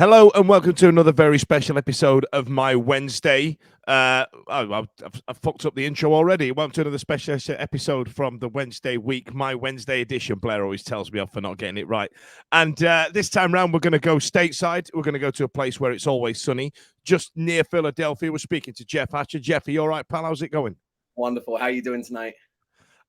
Hello and welcome to another very special episode of My Wednesday. I've fucked up the intro already. Welcome to another special episode from the Wednesday week, My Wednesday edition. Blair always tells me off for not getting it right. And this time round, we're going to go stateside. We're going to go to a place where it's always sunny, just near Philadelphia. We're speaking to Geoff Hatcher. Geoff, are you all right, pal? How's it going? Wonderful. How are you doing tonight?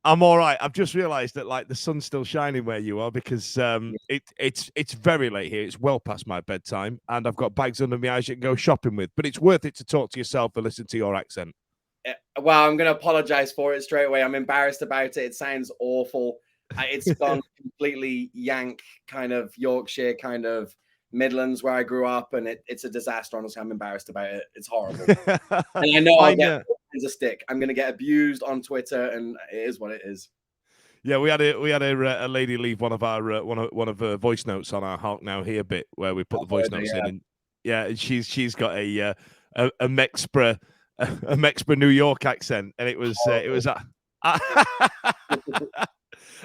I'm all right. I've just realised that the sun's still shining where you are because it's very late here. It's well past my bedtime, and I've got bags under my eyes you can go shopping with. But it's worth it to talk to yourself and listen to your accent. Well, I'm going to apologise for it straight away. I'm embarrassed about it. It sounds awful. It's gone completely Yank, kind of Yorkshire, kind of Midlands where I grew up, and it's a disaster. Honestly, I'm embarrassed about it. It's horrible, and I know I'll get a stick. I'm going to get abused on Twitter, and it is what it is. Yeah, we had a lady leave one of our one of her voice notes on our Hulk Now Here bit where we put the voice notes in, and she's got a Mexbra New York accent, and it was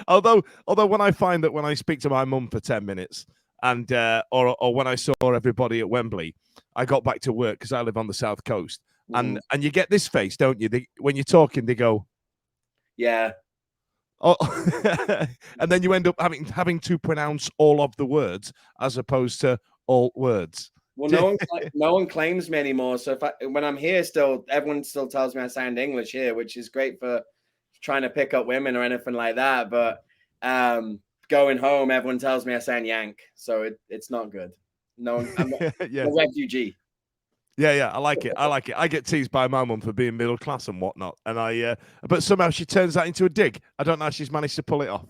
although when I find that when I speak to my mum for 10 minutes and or when I saw everybody at Wembley, I got back to work because I live on the south coast. And you get this face, don't you? When you're talking, they go, yeah. Oh, and then you end up having to pronounce all of the words as opposed to all words. Well, no one claims me anymore. So when I'm here, everyone still tells me I sound English here, which is great for trying to pick up women or anything like that. But going home, everyone tells me I sound Yank, so it's not good. No, I'm a refugee. Yeah, I like it. I get teased by my mum for being middle class and whatnot, and but somehow she turns that into a dig. I don't know how she's managed to pull it off.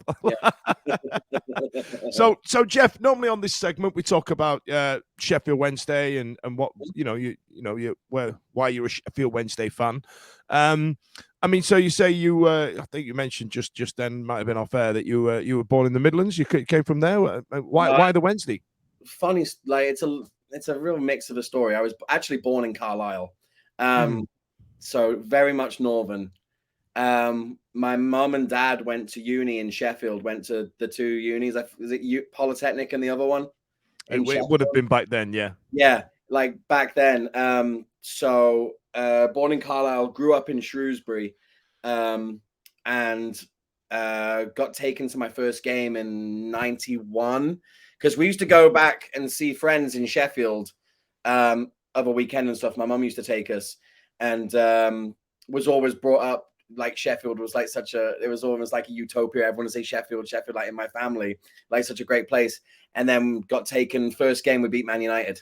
So Geoff, normally on this segment we talk about Sheffield Wednesday and what why you're a Sheffield Wednesday fan. I mean, so you say I think you mentioned just then, might have been off air, that you were born in the Midlands. You came from there. Why the Wednesday? Funny, it's a real mix of a story. I was actually born in Carlisle, so very much northern. My mum and dad went to uni in Sheffield. Went to the two unis. Is it Polytechnic and the other one? It would have been back then, yeah. Yeah, like back then. So born in Carlisle, grew up in Shrewsbury, and got taken to my first game in '91. Because we used to go back and see friends in Sheffield of a weekend and stuff. My mum used to take us, and was always brought up like Sheffield was like it was almost like a utopia. Everyone would say Sheffield, like in my family, like such a great place. And then got taken first game, we beat Man United.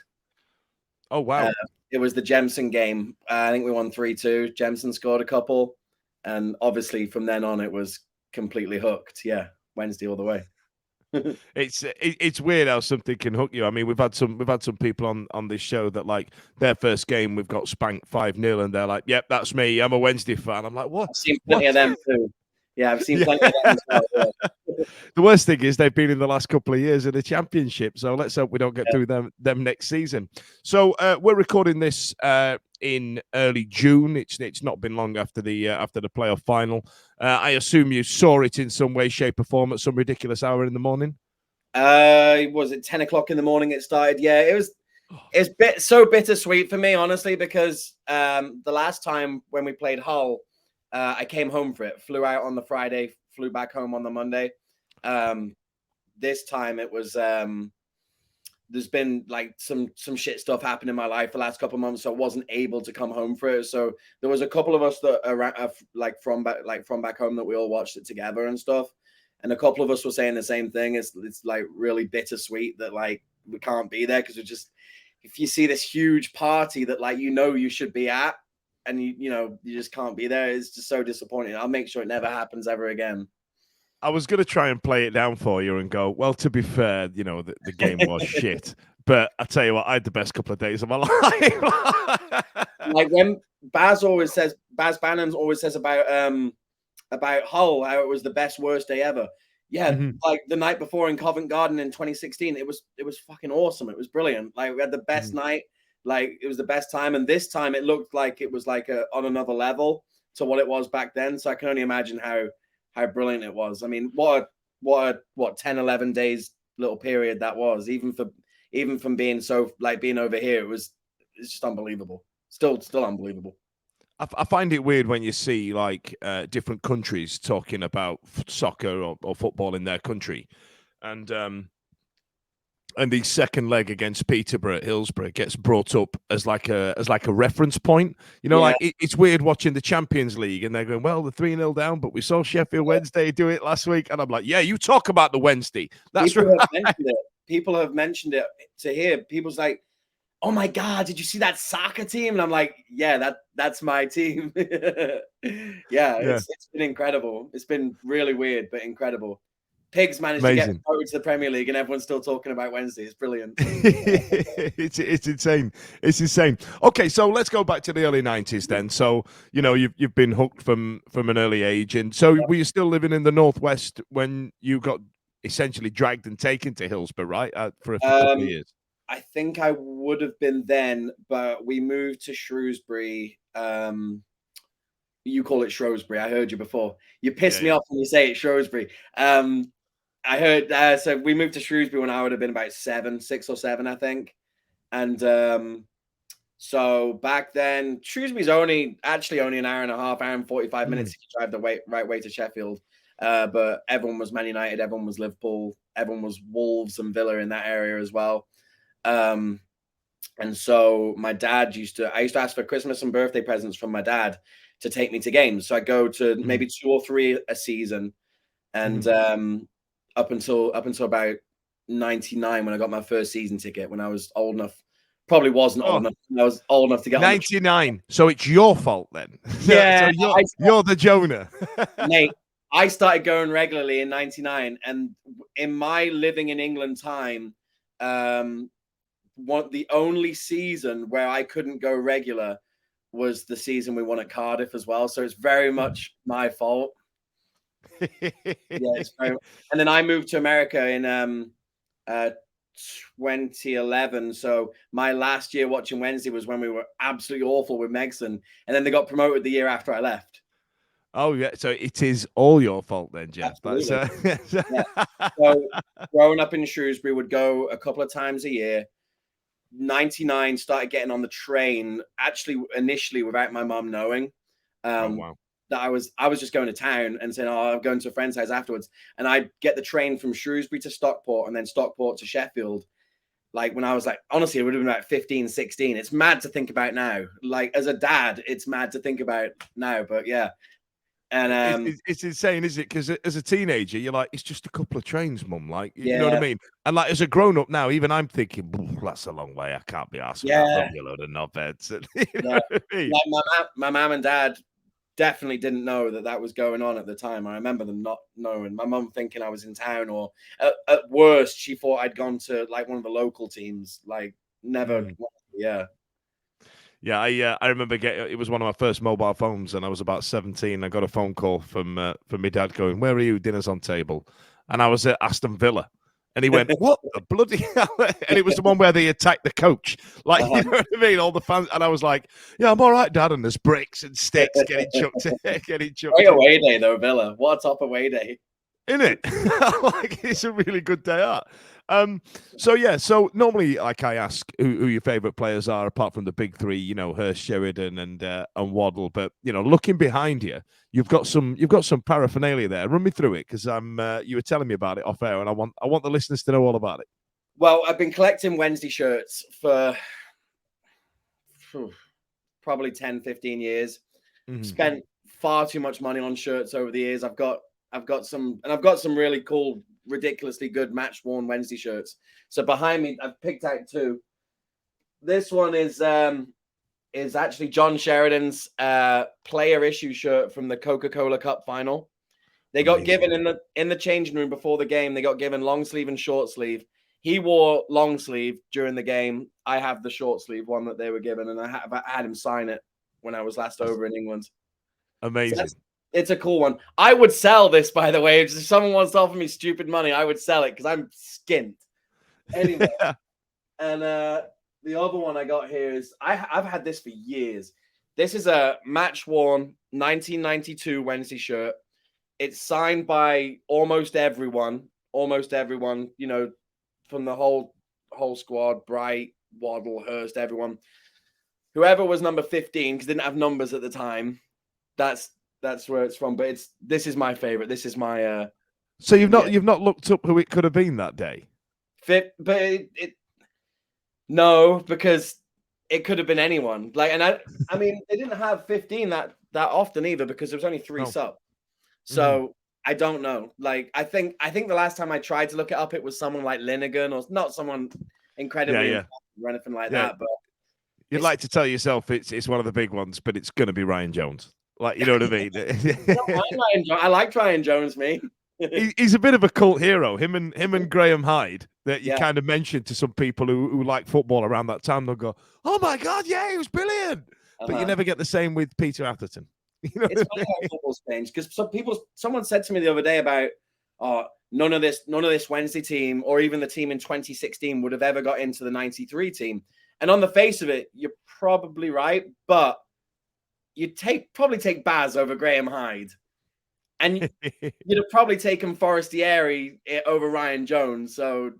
Oh, wow. It was the Jemson game. I think we won 3-2. Jemson scored a couple. And obviously from then on, it was completely hooked. Yeah, Wednesday all the way. It's weird how something can hook you. I mean, we've had some people on this show that like their first game we've got spanked 5-0 and they're like, "Yep, that's me. I'm a Wednesday fan." I'm like, "What?" I've seen plenty of them too. Yeah, I've seen plenty of them as well. Yeah. The worst thing is they've been in the last couple of years in the championship, so let's hope we don't get through them next season. So we're recording this in early June. It's not been long after the playoff final. I assume you saw it in some way, shape, or form at some ridiculous hour in the morning. Was it 10 o'clock in the morning? It started. Yeah, it's so bittersweet for me, honestly, because the last time when we played Hull, I came home for it. Flew out on the Friday, flew back home on the Monday. This time it was. There's been like some shit stuff happened in my life the last couple of months, so I wasn't able to come home for it. So there was a couple of us that are from back home that we all watched it together and stuff. And a couple of us were saying the same thing. It's like really bittersweet that like we can't be there because if you see this huge party that like you should be at and you just can't be there, it's just so disappointing. I'll make sure it never happens ever again. I was going to try and play it down for you and go, well, to be fair, the game was shit. But I tell you what, I had the best couple of days of my life. Like when Baz Bannon always says about Hull, how it was the best, worst day ever. Yeah, like the night before in Covent Garden in 2016, it was fucking awesome. It was brilliant. Like we had the best night. Like it was the best time. And this time it looked like it was like on another level to what it was back then. So I can only imagine how brilliant it was. I mean, what 10, 11 days little period that was, even even from being being over here, it's just unbelievable. Still unbelievable. I find it weird when you see like different countries talking about soccer or football in their country, and the second leg against Peterborough at Hillsborough gets brought up as like a reference point. You know, Yeah. like it's weird watching the Champions League and they're going, well, they're 3-0 down, but we saw Sheffield Wednesday do it last week. And I'm like, yeah, you talk about the Wednesday. That's People right. have mentioned it. People have mentioned it to hear. People's like, oh my God, did you see that soccer team? And I'm like, yeah, that's my team. Yeah, it's been incredible. It's been really weird, but incredible. Pigs managed to get promoted to the Premier League, and everyone's still talking about Wednesday. It's brilliant. It's insane. It's insane. Okay, so let's go back to the early 90s then. So, you know, you've been hooked from an early age. And so were you still living in the Northwest when you got essentially dragged and taken to Hillsborough, right? For a couple of years. I think I would have been then, but we moved to Shrewsbury. You call it Shrewsbury. I heard you before. You pissed me off when you say it's Shrewsbury. I heard, so we moved to Shrewsbury when I would have been about 6 or 7, I think. And so back then, Shrewsbury's actually only an hour and a half, hour and 45 minutes if you drive the right way to Sheffield. But everyone was Man United, everyone was Liverpool, everyone was Wolves and Villa in that area as well. And so my dad I used to ask for Christmas and birthday presents from my dad to take me to games. So I go to maybe 2 or 3 a season. And up until about 99 when I got my first season ticket, when I was old enough. Probably wasn't old enough. I was old enough to get 99. So it's your fault then. Yeah. So you're the Jonah. Mate, I started going regularly in 99. And in my living in England time, the only season where I couldn't go regular was the season we won at Cardiff as well. So it's very much my fault. Yeah, and then I moved to America in 2011. So my last year watching Wednesday was when we were absolutely awful with Megson, and then they got promoted the year after I left. Oh yeah, so it is all your fault then, Geoff. Absolutely. Yeah. So growing up in Shrewsbury, would go a couple of times a year. 99 started getting on the train, actually initially without my mum knowing. Wow. That I was just going to town and saying, I'm going to a friend's house afterwards. And I'd get the train from Shrewsbury to Stockport and then Stockport to Sheffield. Like when I was like, honestly, it would have been about 15, 16. It's mad to think about now. Like as a dad, it's mad to think about now, but yeah. And it's insane, isn't it? Because as a teenager, you're like, it's just a couple of trains, mum. Like, you know what I mean? And like as a grown up now, even I'm thinking, that's a long way. I can't be asked for that. You load of knobheads. You know what I mean? Like my mum and dad definitely didn't know that was going on at the time. I remember them not knowing. My mum thinking I was in town, or at worst, she thought I'd gone to like one of the local teams. Like never, yeah. Yeah, I remember it was one of my first mobile phones, and I was about 17. I got a phone call from my dad going, "Where are you? Dinner's on table," and I was at Aston Villa. And he went, "What the bloody hell?" And it was the one where they attacked the coach. Like, you know what I mean? All the fans. And I was like, "Yeah, I'm all right, Dad." And there's bricks and sticks getting chucked. Great away day, though, Villa. What a top away day. Isn't it? Like, it's a really good day out. So normally, like I ask who your favourite players are, apart from the big 3, you know, Hurst, Sheridan, and Waddle. But you know, looking behind you, you've got some paraphernalia there. Run me through it, because you were telling me about it off air, and I want the listeners to know all about it. Well, I've been collecting Wednesday shirts for probably 10, 15 years. Spent far too much money on shirts over the years. I've got some really cool, ridiculously good match worn Wednesday shirts. So behind me, I've picked out 2. This one is actually John Sheridan's player issue shirt from the Coca-Cola Cup final. They got given in the changing room before the game. They got given long sleeve and short sleeve. He wore long sleeve during the game. I have the short sleeve one that they were given, and I had him sign it when I was last over in England. Amazing. So it's a cool one. I would sell this, by the way. If someone wants to offer me stupid money, I would sell it because I'm skint. Anyway, and the other one I got here is I've had this for years. This is a match-worn 1992 Wednesday shirt. It's signed by almost everyone, you know, from the whole whole squad, Bright, Waddle, Hurst, everyone. Whoever was number 15, because didn't have numbers at the time, that's where it's from. But this is my favorite. This is my So you've not looked up who it could have been that day? But no, because it could have been anyone. Like, and I mean, they didn't have 15 that often either, because there was only 3 sub. So I don't know. Like, I think the last time I tried to look it up, it was someone like Linnegan, or not someone incredibly important or anything like that. But you'd like to tell yourself it's one of the big ones, but it's going to be Ryan Jones. Like, you know what I mean? I like Ryan Jones, me. He's a bit of a cult hero. Him and Graham Hyde, that you kind of mentioned to some people who like football around that time. They'll go, "Oh my God, yeah, he was brilliant." But you never get the same with Peter Atherton. You know, it's funny how football's changed, because someone said to me the other day about, none of this Wednesday team, or even the team in 2016, would have ever got into the 93 team. And on the face of it, you're probably right, but you'd probably take Baz over Graham Hyde. And you'd have probably taken Forestieri over Ryan Jones. So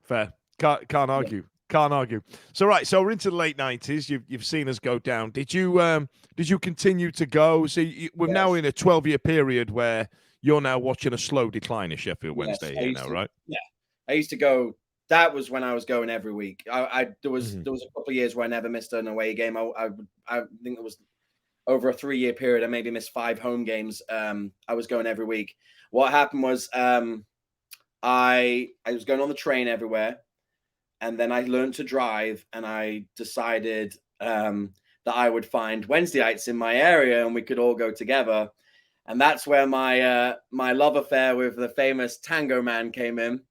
fair. Can't argue. Can't argue. So we're into the late 90s. You've seen us go down. Did you continue to go? So we're now in a 12-year period where you're now watching a slow decline of Sheffield Wednesday here now, right? Yeah. I used to go. That was when I was going every week. There was a couple of years where I never missed an away game. I think it was over a 3-year period, I maybe missed 5 home games. I was going every week. What happened was I was going on the train everywhere, and then I learned to drive, and I decided that I would find Wednesdayites in my area, and we could all go together. And that's where my my love affair with the famous Tango Man came in.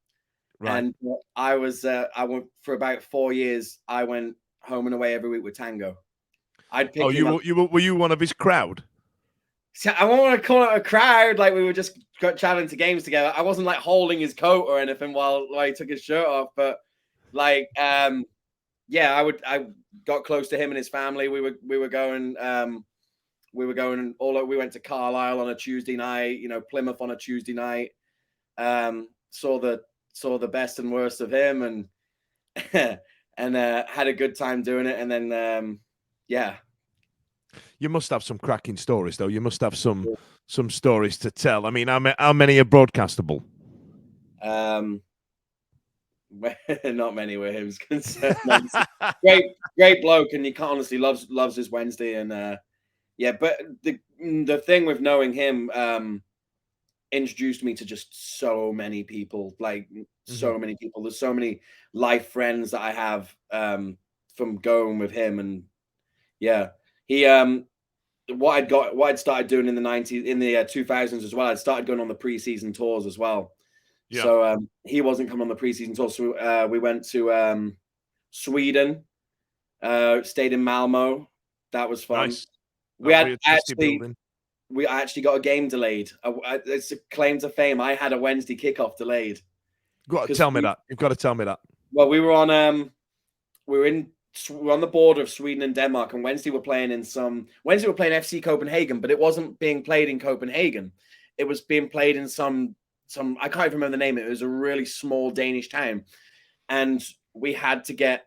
Right. And I went for about 4 years. I went home and away every week with Tango. I'd pick were you one of his crowd? So I won't want to call it a crowd. Like, we were just traveling to games together. I wasn't like holding his coat or anything while he took his shirt off. But like, I got close to him and his family. We were going we went to Carlisle on a Tuesday night. Plymouth on a Tuesday night. Saw the best and worst of him, and and had a good time doing it. And then you must have some cracking stories, though. You must have some stories to tell. I mean, how many are broadcastable? Not many where him's concerned. great bloke, and he honestly loves his Wednesday. And but the thing with knowing him introduced me to just so many people, so many people. There's so many life friends that I have from going with him. And he what I'd started doing in the 90s, in the 2000s as well. I'd started going on the preseason tours as well. Yeah. So he wasn't coming on the preseason tour, so we went to Sweden, stayed in Malmo. That was fun. Nice. We actually got a game delayed. It's a claim to fame. I had a Wednesday kickoff delayed. You've got to tell me that. You've got to tell me that. Well, we were on the border of Sweden and Denmark, and Wednesday we're playing FC Copenhagen, but it wasn't being played in Copenhagen. It was being played in some I can't even remember the name. It was a really small Danish town, and we had to get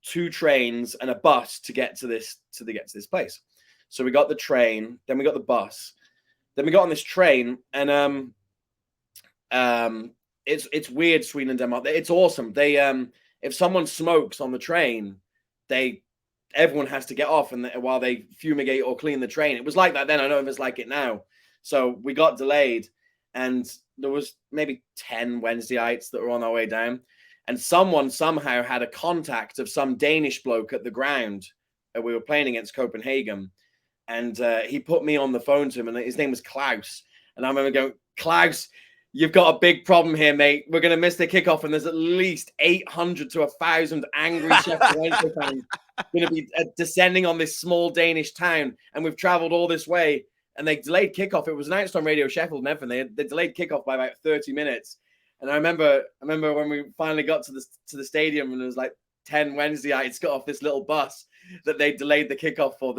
2 trains and a bus to get to this place. So we got the train, then we got the bus, then we got on this train, and it's weird, Sweden and Denmark. It's awesome. They if someone smokes on the train, everyone has to get off, and while they fumigate or clean the train. It was like that then. I don't know if it's like it now. So we got delayed, and there was maybe 10 Wednesdayites that were on our way down, and someone somehow had a contact of some Danish bloke at the ground. We were playing against Copenhagen, and he put me on the phone to him, and his name was Klaus. And I remember going, Klaus, you've got a big problem here, mate. We're going to miss the kickoff, and there's at least 800 to 1,000 angry Sheffield Wednesday fans going to be descending on this small Danish town, and we've traveled all this way. And they delayed kickoff. It was announced on Radio Sheffield and everything. They delayed kickoff by about 30 minutes. And I remember when we finally got to the stadium, and there was like 10 Wednesdayites got off this little bus that they delayed the kickoff for.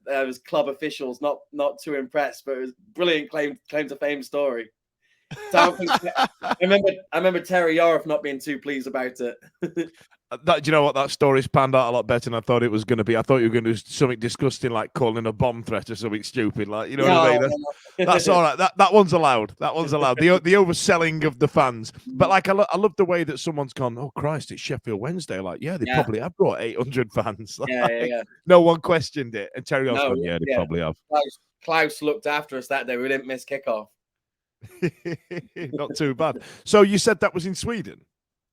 There was club officials not too impressed, but it was a brilliant claim to fame story. So I remember Terry Yorath not being too pleased about it. Do you know what? That story's panned out a lot better than I thought it was going to be. I thought you were going to do something disgusting, like calling a bomb threat or something stupid, like, you know what I mean? That's all right. That one's allowed. That one's allowed. The overselling of the fans, but like I love the way that someone's gone. Oh Christ, it's Sheffield Wednesday. Like, yeah, they probably have brought 800 fans. Like, no one questioned it, and Terry Osborne, yeah, they probably have. Klaus looked after us that day. We didn't miss kickoff. Not too bad. So you said that was in Sweden?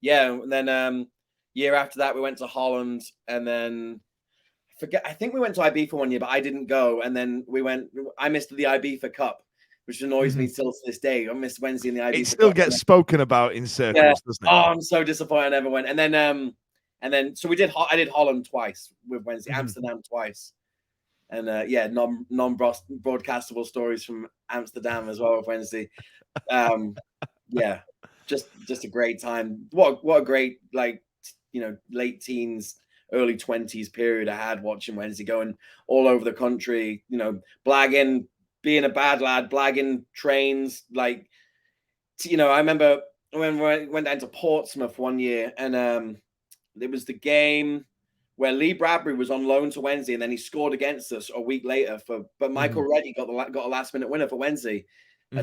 Yeah, and then year after that we went to Holland, and then I think we went to Ibiza one year, but I didn't go. And then I missed the Ibiza Cup, which annoys me still to this day. I missed Wednesday in the Ibiza It still Cup. gets spoken about in circles, doesn't it? Oh, I'm so disappointed I never went. And then so I did Holland twice with Wednesday, Amsterdam twice. And non-broadcastable stories from Amsterdam as well with Wednesday. Just a great time. What a great, like, late teens, early 20s period I had watching Wednesday, going all over the country, blagging, being a bad lad, blagging trains. Like, I remember when I went down to Portsmouth one year, and it was the game where Lee Bradbury was on loan to Wednesday, and then he scored against us a week later. But Michael Reddy got a last minute winner for Wednesday,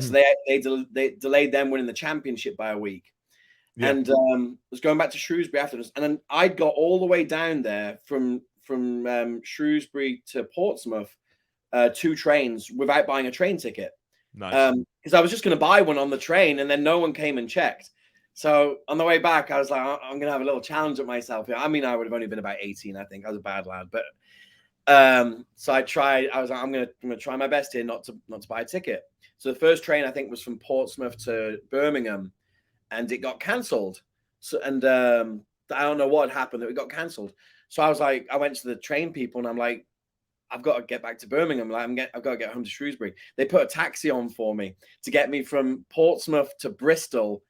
so they delayed them winning the championship by a week. Yeah. And was going back to Shrewsbury afterwards, and then I'd got all the way down there from Shrewsbury to Portsmouth, 2 trains without buying a train ticket. Nice. Because I was just going to buy one on the train, and then no one came and checked. So on the way back, I was like, I'm going to have a little challenge at myself here. I mean, I would have only been about 18, I think. I was a bad lad, but so I tried. I was like, I'm going to try my best here not to buy a ticket. So the first train I think was from Portsmouth to Birmingham, and it got cancelled. So I don't know what had happened that it got cancelled. So I was like, I went to the train people, and I'm like, I've got to get back to Birmingham. Like, I've got to get home to Shrewsbury. They put a taxi on for me to get me from Portsmouth to Bristol,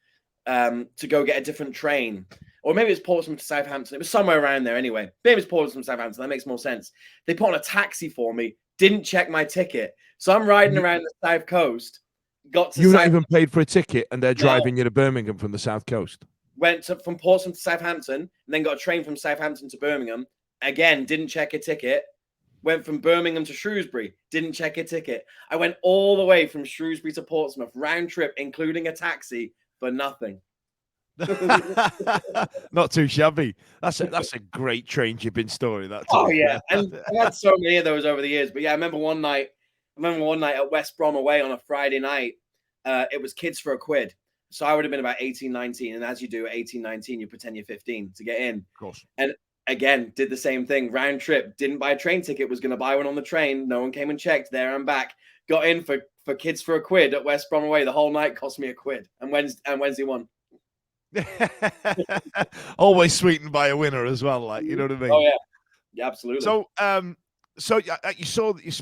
to go get a different train. Or maybe it's Portsmouth to Southampton. It was somewhere around there anyway. Maybe it's Portsmouth to Southampton. That makes more sense. They put on a taxi for me, didn't check my ticket. So I'm riding around the South Coast. You've not even paid for a ticket, and they're driving you to Birmingham from the South Coast. Went from Portsmouth to Southampton, and then got a train from Southampton to Birmingham. Again, didn't check a ticket. Went from Birmingham to Shrewsbury, didn't check a ticket. I went all the way from Shrewsbury to Portsmouth, round trip, including a taxi, for nothing. Not too shabby. That's a great train shipping story. That. Oh yeah, and I had so many of those over the years. But yeah, I remember one night at West Brom away on a Friday night. It was kids for £1. So I would have been about 18, 19. And as you do at 18, 19, you pretend you're 15 to get in. Of course. And again, did the same thing. Round trip, didn't buy a train ticket, was going to buy one on the train. No one came and checked. There I'm back. Got in for kids for £1 at West Brom away. The whole night cost me £1. And Wednesday won. Always sweetened by a winner as well. Like, you know what I mean? Oh yeah, absolutely. So you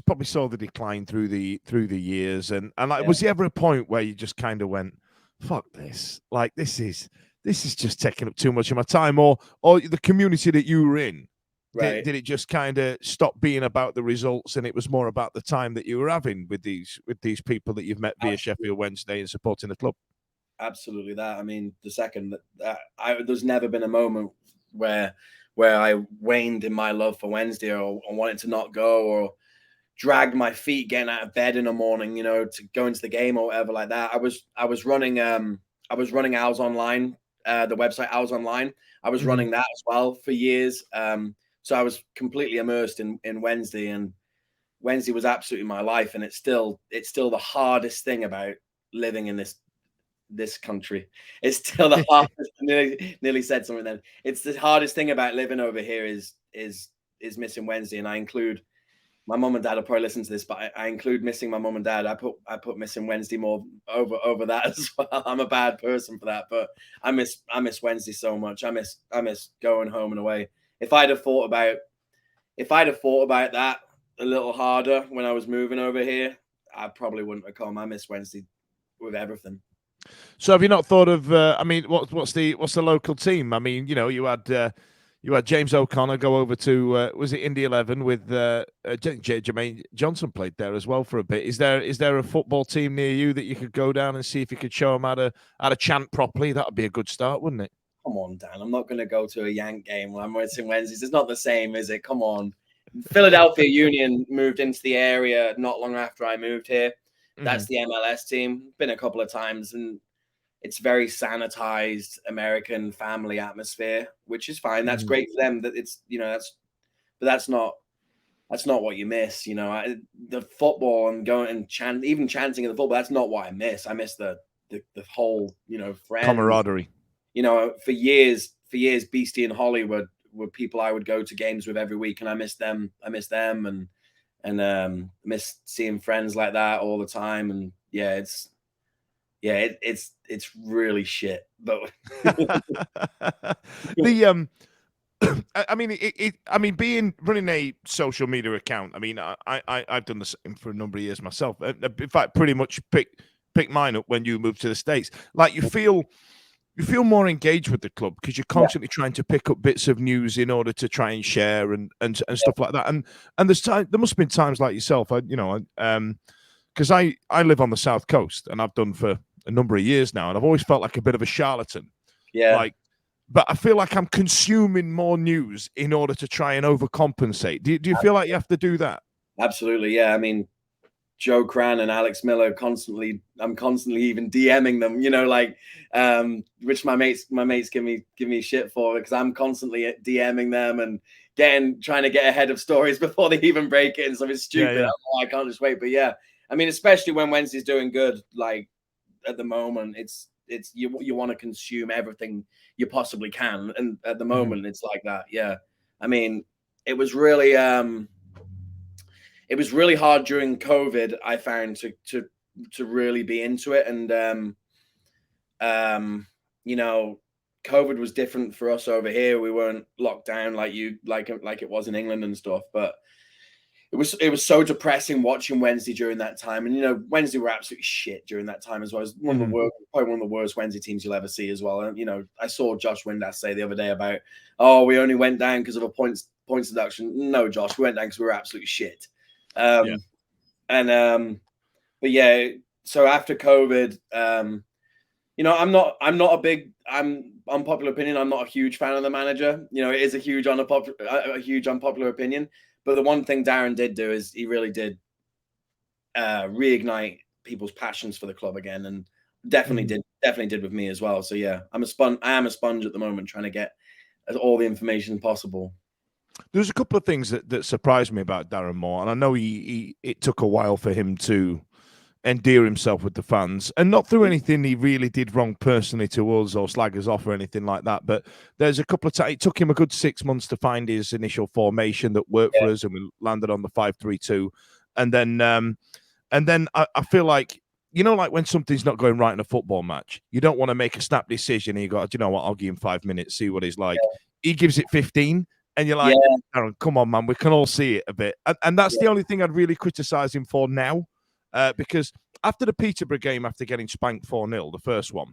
probably saw the decline through the years, and like, was there ever a point where you just kind of went, "Fuck this! Like, this is just taking up too much of my time," or the community that you were in, right? Did it just kind of stop being about the results, and it was more about the time that you were having with these people that you've met via Sheffield Wednesday and supporting the club? Absolutely that. I mean, the second that there's never been a moment where I waned in my love for Wednesday, or wanted to not go, or dragged my feet getting out of bed in the morning, to go into the game or whatever like that. I was running Owls Online, the website Owls Online. I was running that as well for years. So I was completely immersed in Wednesday, and Wednesday was absolutely my life. And it's still the hardest thing about living in this country. It's still the hardest. nearly said something then. It's the hardest thing about living over here is missing Wednesday, and I include my mom and dad will probably listen to this, but I include missing my mom and dad. I put missing Wednesday more over that as well. I'm a bad person for that, but I miss Wednesday so much. I miss going home and away. If I'd have thought about that a little harder when I was moving over here, I probably wouldn't have come. I miss Wednesday with everything. So have you not thought of? I mean, what's the local team? I mean, you had You had James O'Connor go over to was it Indy 11 with Jermaine Johnson played there as well for a bit. Is there a football team near you that you could go down and see if you could show them how to chant properly? That would be a good start, wouldn't it? Come on, Dan. I'm not going to go to a Yank game when I'm watching Wednesdays. It's not the same, is it? Come on. Philadelphia Union moved into the area not long after I moved here. That's the MLS team. Been a couple of times, and it's very sanitized American family atmosphere, which is fine. That's great for them. That it's that's not what you miss. The football and going and even chanting in the football. That's not what I miss. I miss the whole friends, camaraderie. For years, Beastie and Hollywood were people I would go to games with every week, and I miss them. And miss seeing friends like that all the time. And it's really shit. But running a social media account. I mean, I've done the same for a number of years myself. In fact, pretty much picked mine up when you moved to the States. Like you feel more engaged with the club because you're constantly trying to pick up bits of news in order to try and share and stuff like that. And there must have been times like yourself, because I live on the South Coast and I've done for a number of years now, and I've always felt like a bit of a charlatan. Yeah. But I feel like I'm consuming more news in order to try and overcompensate. Do you feel like you have to do that? Absolutely, yeah. I mean, Joe Cran and Alex Miller I'm constantly even DMing them, which my mates give me shit for, because I'm constantly DMing them and trying to get ahead of stories before they even break it and something stupid. Yeah. I can't just wait. But yeah, I mean, especially when Wednesday's doing good, like at the moment, it's you want to consume everything you possibly can, and at the moment it's like that. Yeah, I mean, it was really hard during COVID, I found, to really be into it. And COVID was different for us over here. We weren't locked down like it was in England and stuff, but it was so depressing watching Wednesday during that time. And Wednesday were absolutely shit during that time as well. It was probably one of the worst Wednesday teams you'll ever see as well. And I saw Josh Windass say the other day about, we only went down because of a points deduction. No, Josh, we went down because we were absolutely shit. But yeah, so after COVID, I'm unpopular opinion. I'm not a huge fan of the manager. It is a huge unpopular opinion. But the one thing Darren did do is he really did reignite people's passions for the club again, and definitely did with me as well. So yeah, I am a sponge at the moment, trying to get all the information possible. There's a couple of things that surprised me about Darren Moore, and I know it took a while for him to endear himself with the fans, and not through anything he really did wrong personally to us or slag us off or anything like that. But there's a couple of times it took him a good 6 months to find his initial formation that worked for us, and we landed on the 5-3-2. And then I feel like, like when something's not going right in a football match, you don't want to make a snap decision. And you go, do you know what? I'll give him 5 minutes, see what he's like. He gives it 15. And you're like, Darren, come on, man, we can all see it a bit. And that's the only thing I'd really criticize him for now. Because after the Peterborough game, after getting spanked 4-0, the first one,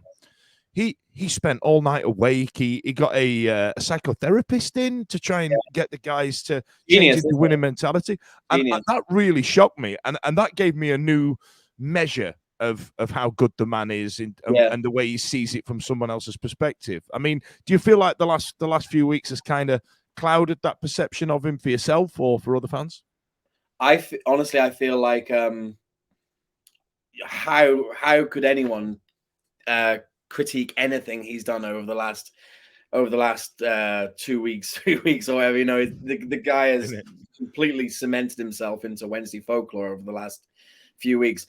he spent all night awake. He got a psychotherapist in to try and get the guys to change into winning mentality. And that really shocked me. And that gave me a new measure of how good the man is and the way he sees it from someone else's perspective. I mean, do you feel like the last few weeks has kind of clouded that perception of him for yourself or for other fans? Honestly, I feel like how could anyone critique anything he's done over the last 2 weeks, 3 weeks, or whatever? The guy has completely cemented himself into Wednesday folklore over the last few weeks.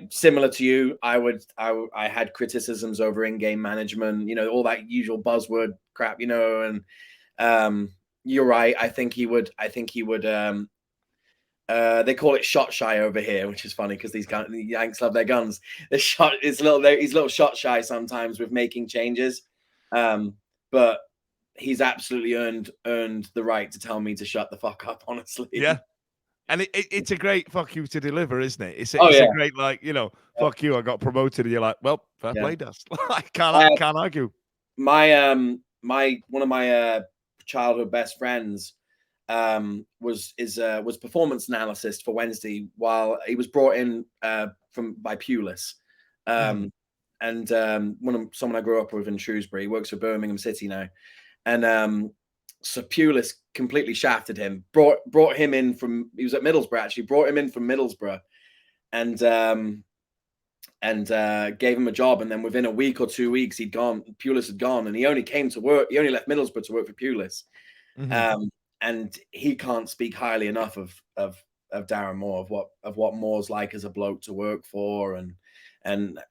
Similar to you, I had criticisms over in-game management, all that usual buzzword crap, and you're right. I think he would. They call it shot shy over here, which is funny because the Yanks love their guns. He's a little shot shy sometimes with making changes, but he's absolutely earned the right to tell me to shut the fuck up. Honestly, yeah. And it's a great fuck you to deliver, isn't it? It's a great fuck you. I got promoted, and you're like, well, fair play, Dust. I can't argue. One of my childhood best friends was performance analyst for Wednesday while he was brought in by Pulis. And someone I grew up with in Shrewsbury. He works for Birmingham City now. And so Pulis completely shafted him, brought him in from, he was at Middlesbrough actually, brought him in from Middlesbrough and gave him a job. And then within a week or 2 weeks, Pulis had gone, and he only came to work. He only left Middlesbrough to work for Pulis. And he can't speak highly enough of Darren Moore, of what Moore's like as a bloke to work for, and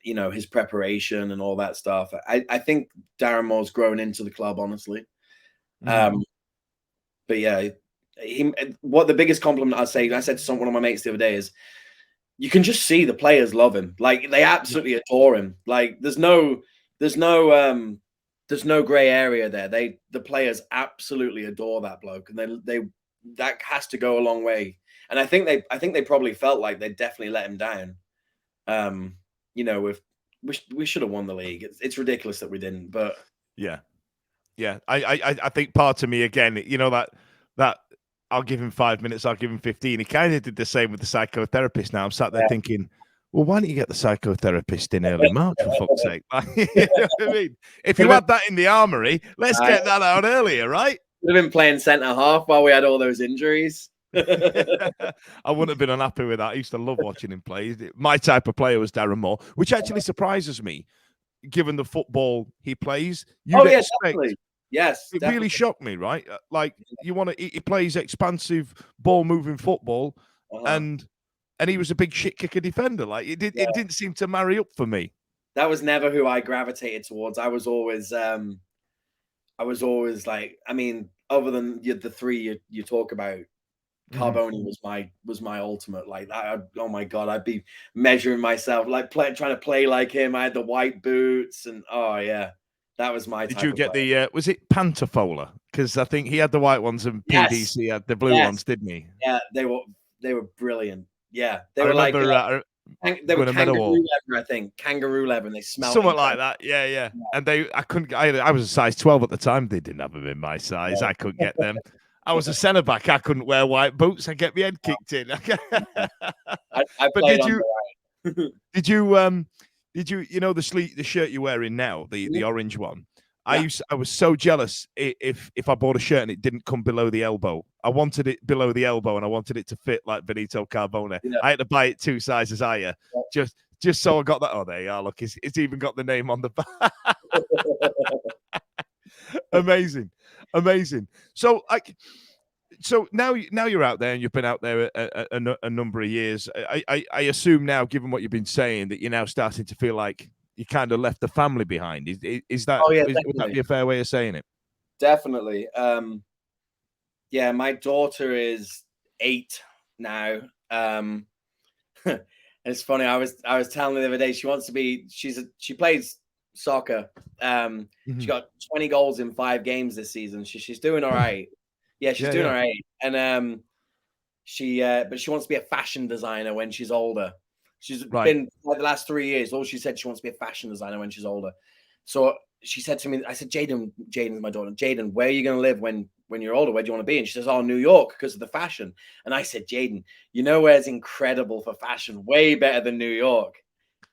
you know, his preparation and all that stuff. I think Darren Moore's grown into the club, honestly. But yeah, what the biggest compliment I said to one of my mates the other day is, you can just see the players love him. Like, they absolutely adore him. Like, there's no gray area there. The players absolutely adore that bloke, and they that has to go a long way. And I think they probably felt like they definitely let him down. You know, we should have won the league. It's ridiculous that we didn't, but yeah. I think part of me, again, you know, that I'll give him 5 minutes, I'll give him 15. He kind of did the same with the psychotherapist. Now I'm sat there thinking, well, why don't you get the psychotherapist in early March, for fuck's sake? You know what I mean? If you had that in the armory, let's get that out earlier, right? Would have been playing centre half while we had all those injuries. I wouldn't have been unhappy with that. I used to love watching him play. My type of player was Darren Moore, which actually surprises me, given the football he plays. Definitely. Yes, it really shocked me, right? Like, he plays expansive ball-moving football, and he was a big shit kicker defender. Like, it didn't seem to marry up for me. That was never who I gravitated towards. I was always like, I mean, other than the three you talk about, Carboni was my ultimate. Like, oh my God, I'd be measuring myself, like trying to play like him. I had the white boots, and oh yeah, that was my. Did you get the? Was it Pantofola? Because I think he had the white ones and PDC had the blue ones, didn't he? Yeah, they were brilliant. Yeah, they were kangaroo leather, I think. Kangaroo leather, and they smelled something like that. Yeah. And I was a size 12 at the time. They didn't have them in my size. I couldn't get them. I was a centre back. I couldn't wear white boots. I get my head kicked in. Did you you know the shirt you're wearing now, the orange one? I was so jealous if I bought a shirt and it didn't come below the elbow. I wanted it below the elbow, and I wanted it to fit like Benito Carbone. I had to buy it 2 sizes higher, just so I got that. Oh, there you are. Look, it's even got the name on the back. Amazing. So now you're out there, and you've been out there a number of years. I assume now, given what you've been saying, that you're now starting to feel like you kind of left the family behind. Is that? Would that be a fair way of saying it? Definitely. Yeah, my daughter is 8 now. It's funny. I was telling her the other day, she plays soccer. She got 20 goals in 5 games this season. She's doing all right. Yeah, she's doing all right. And but she wants to be a fashion designer when she's older. She's been, like, the last 3 years, all she said, she wants to be a fashion designer when she's older. So she said to me, I said, Jaden's my daughter. Jaden, where are you going to live when you're older? Where do you want to be? And she says, oh, New York, because of the fashion. And I said, Jaden, you know where's incredible for fashion? Way better than New York.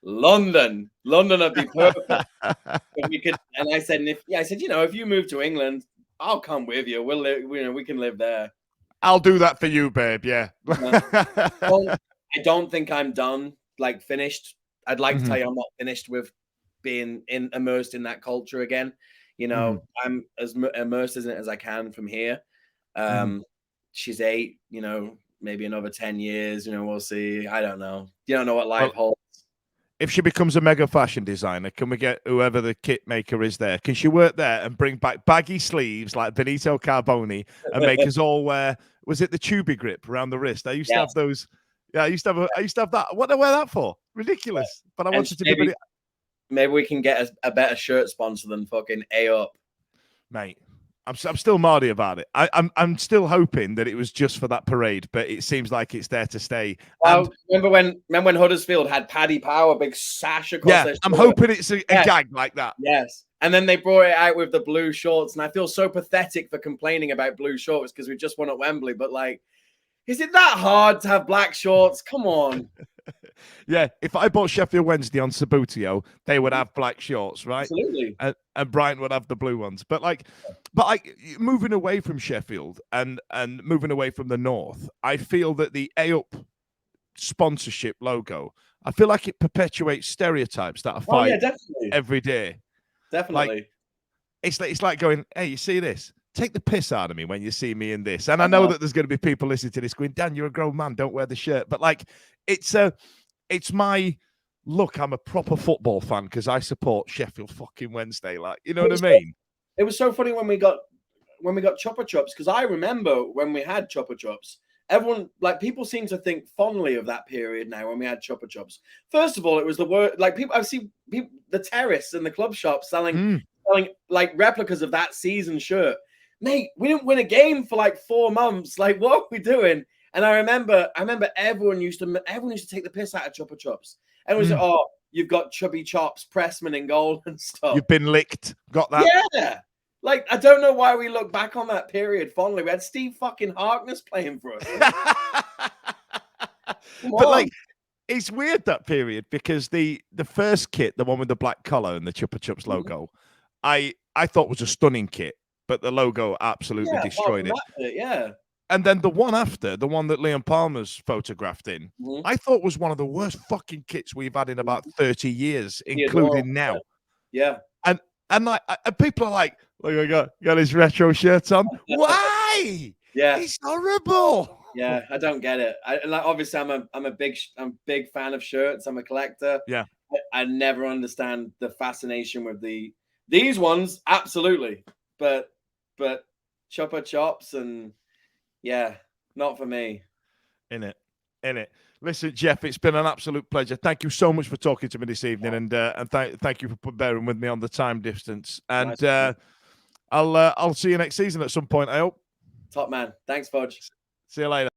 London would be perfect. And I said, if you move to England, I'll come with you. We'll live, we can live there. I'll do that for you, babe. Yeah. I don't think I'm done, like finished. I'd like to tell you I'm not finished with being immersed in that culture again. You know, I'm as immersed in it as I can from here. She's 8, maybe another 10 years, we'll see. I don't know. You don't know what life holds. If she becomes a mega fashion designer, can we get whoever the kit maker is there? Can she work there and bring back baggy sleeves like Benito Carbone and make us all wear, was it the Tubi grip around the wrist? I used to have those. Yeah, I used to have that. What did I wear that for? Ridiculous. But I wanted to be. Maybe we can get a better shirt sponsor than fucking A Up. Mate, I'm still mardy about it. I'm still hoping that it was just for that parade, but it seems like it's there to stay. Well, And remember when Huddersfield had Paddy Power, big sash across their I'm shoulder? hoping it's a gag like that. Yes. And then they brought it out with the blue shorts. And I feel so pathetic for complaining about blue shorts because we just won at Wembley. But like, is it that hard to have black shorts? Come on. Yeah, if I bought Sheffield Wednesday on Sabutio, they would have black shorts, right? Absolutely. And Brighton would have the blue ones. But moving away from Sheffield and moving away from the North, I feel that the A-Up sponsorship logo, I feel like it perpetuates stereotypes that I fight every day. Definitely. Like, it's like going, hey, you see this? Take the piss out of me when you see me in this. And I know that there's going to be people listening to this going, Dan, you're a grown man, don't wear the shirt. But like, it's my look. I'm a proper football fan because I support Sheffield fucking Wednesday. Like, you know what I mean? It was so funny when we got Chopper Chops, because I remember when we had Chopper Chops. Everyone, like, people seem to think fondly of that period now when we had Chopper Chops. First of all, it was the word, like, people, I've seen people, the terrace and the club shop selling like replicas of that season shirt. Mate, we didn't win a game for like 4 months. Like, what are we doing? And I remember everyone used to take the piss out of Chopper Chops. Everyone said, "Oh, you've got Chubby Chops, Pressman in goal and stuff. You've been licked." Got that? Yeah. Like, I don't know why we look back on that period fondly. We had Steve fucking Harkness playing for us. But like, it's weird that period because the first kit, the one with the black collar and the Chupa Chups logo, I thought was a stunning kit, but the logo absolutely destroyed it. Yeah. And then the one after, the one that Liam Palmer's photographed in, I thought was one of the worst fucking kits we've had in about 30 years, including now. Yeah. And like, people are like, look, I got his retro shirt on. Why? Yeah, it's horrible. Yeah, I don't get it. Like, obviously, I'm a big fan of shirts. I'm a collector. Yeah, I never understand the fascination with these ones. Absolutely, but Chopper Chops and not for me. In it. Listen, Geoff, it's been an absolute pleasure. Thank you so much for talking to me this evening, and thank you for bearing with me on the time distance. And nice. I'll see you next season at some point, I hope. Top man. Thanks, Fudge. See you later.